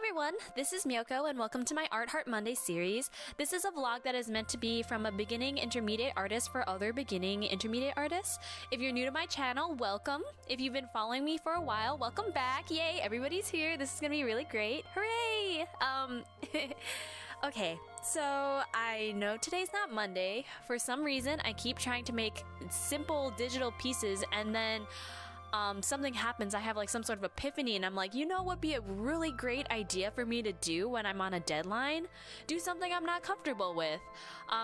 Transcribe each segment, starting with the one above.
everyone, this is Miyoko and welcome to my Art Heart Monday series. This is a vlog that is meant to be from a beginning intermediate artist for other beginning intermediate artists. If you're new to my channel, welcome. If you've been following me for a while, welcome back. Yay, everybody's here. This is gonna be really great. Hooray! Okay, so I know today's not Monday. For some reason, I keep trying to make simple digital pieces and then something happens. I have like some sort of epiphany and I'm like, you know what would be a really great idea for me to do when I'm on a deadline? Do something I'm not comfortable with.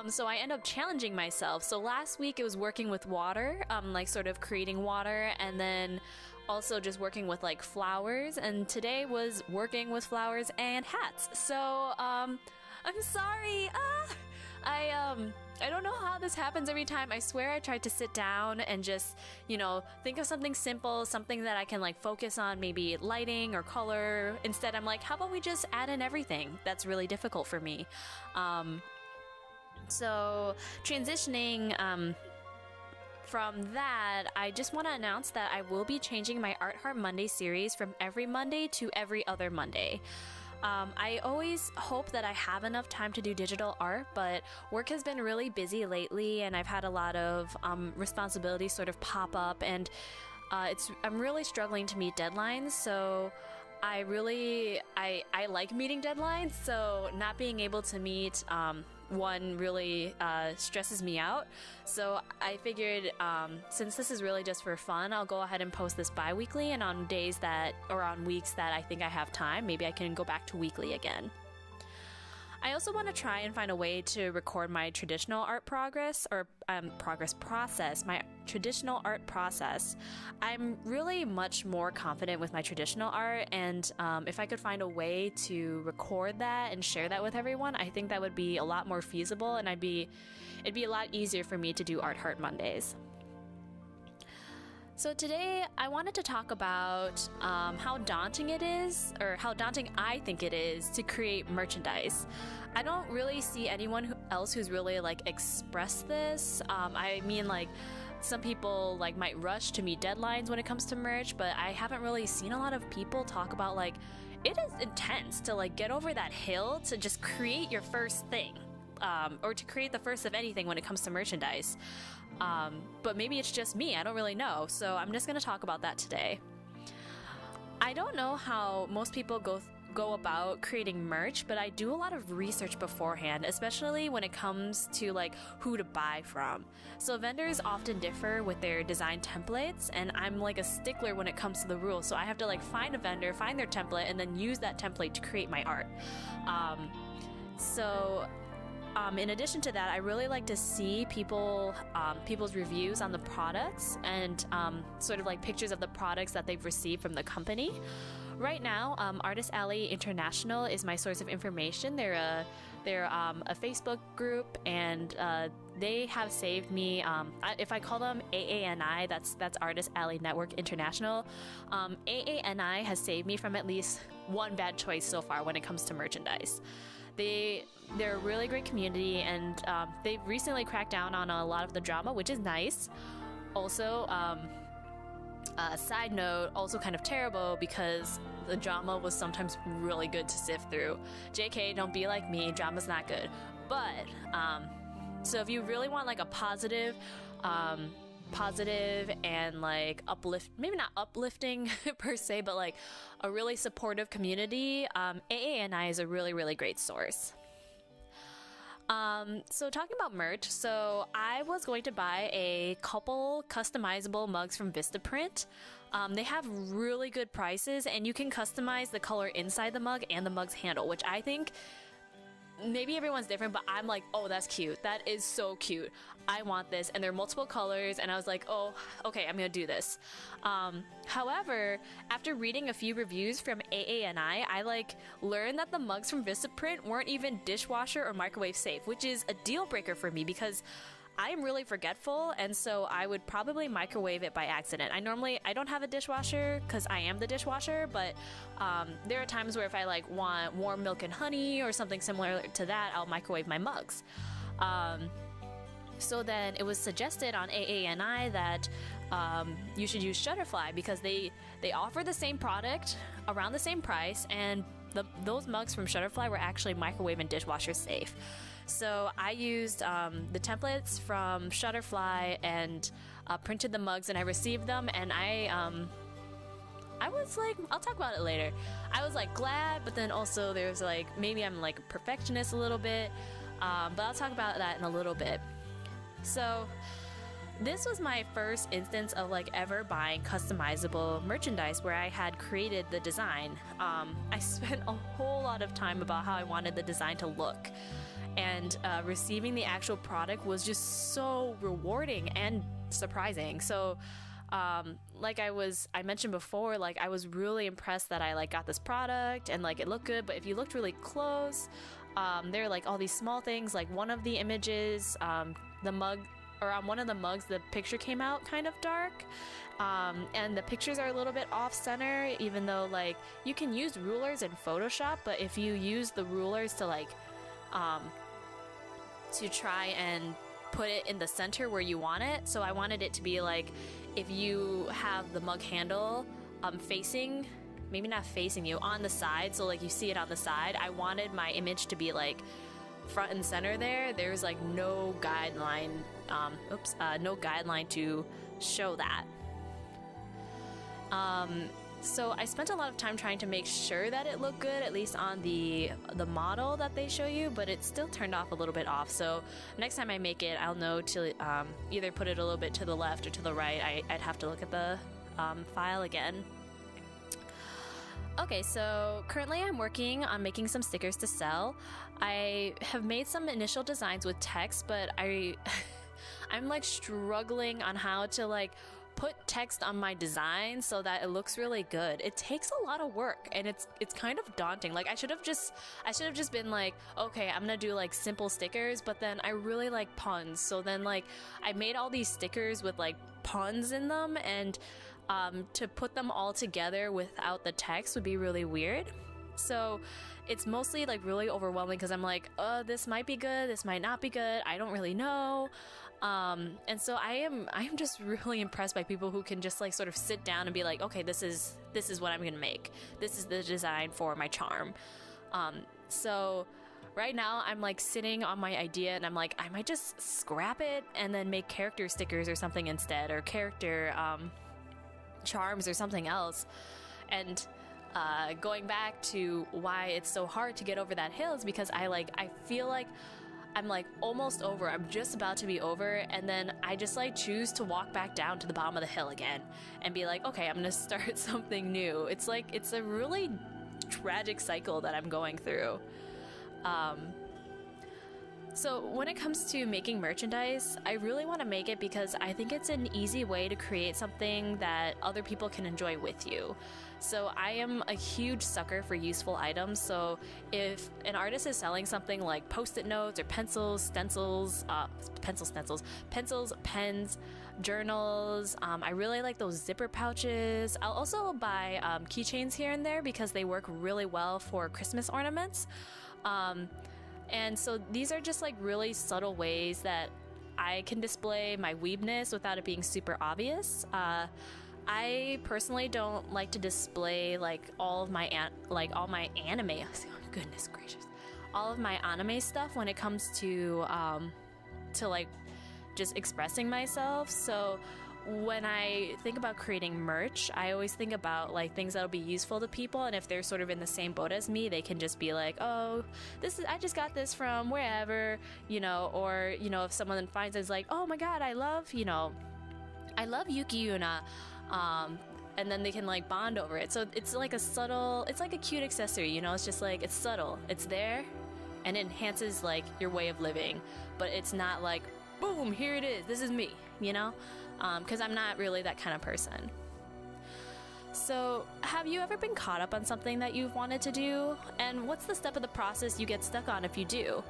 So I end up challenging myself. So last week it was working with water, like sort of creating water, and then also just working with like flowers, and today was working with flowers and hats. So I'm sorry. I don't know how this happens every time. I swear I tried to sit down and just, think of something simple, something that I can like focus on, maybe lighting or color. Instead, I'm like, how about we just add in everything? That's really difficult for me. So transitioning from that, I just want to announce that I will be changing my Art Heart Monday series from every Monday to every other Monday. I always hope that I have enough time to do digital art, but work has been really busy lately and I've had a lot of responsibilities sort of pop up, and I'm really struggling to meet deadlines. So I like meeting deadlines, so not being able to meet one really stresses me out. So I figured since this is really just for fun, I'll go ahead and post this bi-weekly, and on days that, or on weeks that I think I have time, maybe I can go back to weekly again. I also want to try and find a way to record my traditional art process, my traditional art process. I'm really much more confident with my traditional art, and if I could find a way to record that and share that with everyone, I think that would be a lot more feasible, and it'd be a lot easier for me to do Art Heart Mondays. So today I wanted to talk about how daunting it is, or how daunting I think it is, to create merchandise. I don't really see anyone else who's really like expressed this. I mean, like, some people like might rush to meet deadlines when it comes to merch, but I haven't really seen a lot of people talk about like, it is intense to like get over that hill to just create your first thing, or to create the first of anything when it comes to merchandise. But maybe it's just me, I don't really know, so I'm just going to talk about that today. I don't know how most people go about creating merch, but I do a lot of research beforehand, especially when it comes to like who to buy from. So vendors often differ with their design templates, and I'm like a stickler when it comes to the rules, so I have to like find a vendor, find their template, and then use that template to create my art. In addition to that, I really like to see people's reviews on the products and sort of like pictures of the products that they've received from the company. Right now, Artist Alley International is my source of information. They're a Facebook group, and they have saved me. If I call them AANI, that's Artist Alley Network International. AANI has saved me from at least one bad choice so far when it comes to merchandise. They're a really great community, and they've recently cracked down on a lot of the drama, which is nice. Also, side note, also kind of terrible because the drama was sometimes really good to sift through. JK, don't be like me, drama's not good. But, so if you really want like a positive and like maybe not uplifting per se, but like a really supportive community, AANI is a really, really great source. So talking about merch, so I was going to buy a couple customizable mugs from Vistaprint. They have really good prices, and you can customize the color inside the mug and the mug's handle, which I think maybe everyone's different, but I'm like, oh, that's cute. That is so cute. I want this. And there are multiple colors, and I was like, oh, okay, I'm gonna do this. However, after reading a few reviews from AANI, I like learned that the mugs from Vistaprint weren't even dishwasher or microwave safe, which is a deal breaker for me because I'm really forgetful, and so I would probably microwave it by accident. I don't have a dishwasher because I am the dishwasher, but there are times where if I like want warm milk and honey or something similar to that, I'll microwave my mugs. So then it was suggested on AANI that you should use Shutterfly because they offer the same product around the same price, and those mugs from Shutterfly were actually microwave and dishwasher safe. So I used the templates from Shutterfly and printed the mugs, and I received them, and I was like, I'll talk about it later. I was like glad, but then also there's like, maybe I'm like a perfectionist a little bit, but I'll talk about that in a little bit. So this was my first instance of like ever buying customizable merchandise where I had created the design. I spent a whole lot of time about how I wanted the design to look, and receiving the actual product was just so rewarding and surprising. So like I mentioned before, like I was really impressed that I like got this product and like it looked good, but if you looked really close, there are like all these small things. Like one of the images, the mug, or on one of the mugs, the picture came out kind of dark, and the pictures are a little bit off center, even though like you can use rulers in Photoshop, but if you use the rulers to like to try and put it in the center where you want it. So I wanted it to be like, if you have the mug handle facing, maybe not facing you, on the side, so like you see it on the side, I wanted my image to be like front and center there. There's like no guideline, no guideline to show that. So I spent a lot of time trying to make sure that it looked good, at least on the model that they show you, but it still turned off a little bit off. So next time I make it, I'll know to either put it a little bit to the left or to the right. I'd have to look at the file again. Okay, so currently I'm working on making some stickers to sell. I have made some initial designs with text, but I'm like struggling on how to like put text on my design so that it looks really good. It takes a lot of work, and it's kind of daunting. Like I should have just been like, okay, I'm gonna do like simple stickers, but then I really like puns, so then like I made all these stickers with like puns in them, and to put them all together without the text would be really weird. So it's mostly like really overwhelming because I'm like, this might be good, this might not be good, I don't really know. And so I am just really impressed by people who can just like sort of sit down and be like, okay, this is what I'm gonna make. This is the design for my charm. So right now I'm like sitting on my idea, and I'm like, I might just scrap it and then make character stickers or something instead, or character charms or something else. And going back to why it's so hard to get over that hill is because I feel like I'm like almost over. I'm just about to be over, and then I just like choose to walk back down to the bottom of the hill again and be like, okay, I'm gonna start something new. It's like, it's a really tragic cycle that I'm going through. So when it comes to making merchandise, I really want to make it because I think it's an easy way to create something that other people can enjoy with you. So I am a huge sucker for useful items. So if an artist is selling something like Post-it notes or pencils, pens, journals, I really like those zipper pouches. I'll also buy keychains here and there because they work really well for Christmas ornaments. And so these are just like really subtle ways that I can display my weebness without it being super obvious. I personally don't like to display like all my anime. Goodness gracious, all of my anime stuff when it comes to like just expressing myself. So when I think about creating merch, I always think about like things that'll be useful to people, and if they're sort of in the same boat as me, they can just be like, oh, I just got this from wherever, or if someone finds it's like, oh my god, I love Yuki Yuna, and then they can like bond over it. So it's like it's like a cute accessory, it's just like, it's subtle, it's there, and it enhances like your way of living, but it's not like, boom, here it is, this is me, because I'm not really that kind of person. So have you ever been caught up on something that you've wanted to do? And what's the step of the process you get stuck on if you do?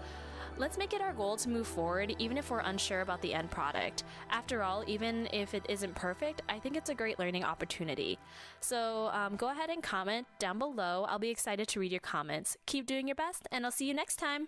Let's make it our goal to move forward, even if we're unsure about the end product. After all, even if it isn't perfect, I think it's a great learning opportunity. So go ahead and comment down below. I'll be excited to read your comments. Keep doing your best, and I'll see you next time.